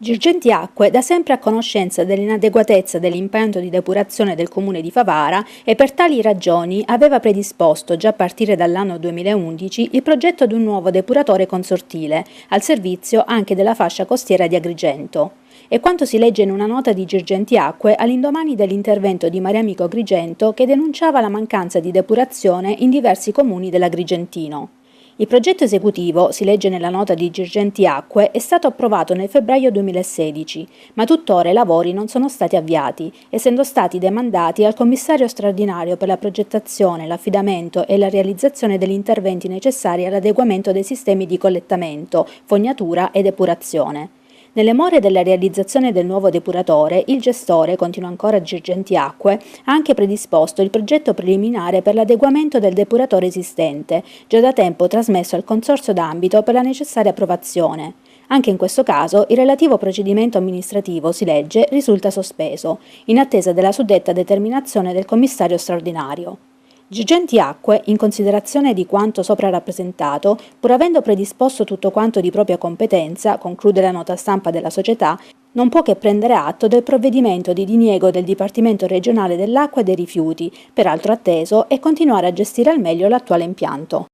Girgenti Acque da sempre a conoscenza dell'inadeguatezza dell'impianto di depurazione del comune di Favara e per tali ragioni aveva predisposto già a partire dall'anno 2011 il progetto di un nuovo depuratore consortile al servizio anche della fascia costiera di Agrigento. È quanto si legge in una nota di Girgenti Acque all'indomani dell'intervento di Mariamico Agrigento che denunciava la mancanza di depurazione in diversi comuni dell'Agrigentino. Il progetto esecutivo, si legge nella nota di Girgenti Acque, è stato approvato nel febbraio 2016, ma tuttora i lavori non sono stati avviati, essendo stati demandati al commissario straordinario per la progettazione, l'affidamento e la realizzazione degli interventi necessari all'adeguamento dei sistemi di collettamento, fognatura e depurazione. Nelle more della realizzazione del nuovo depuratore, il gestore, continua ancora Girgenti Acque, ha anche predisposto il progetto preliminare per l'adeguamento del depuratore esistente, già da tempo trasmesso al Consorzio d'ambito per la necessaria approvazione. Anche in questo caso il relativo procedimento amministrativo, si legge, risulta sospeso, in attesa della suddetta determinazione del commissario straordinario. Girgenti Acque, in considerazione di quanto sopra rappresentato, pur avendo predisposto tutto quanto di propria competenza, conclude la nota stampa della società, non può che prendere atto del provvedimento di diniego del Dipartimento regionale dell'acqua e dei rifiuti, peraltro atteso, e continuare a gestire al meglio l'attuale impianto.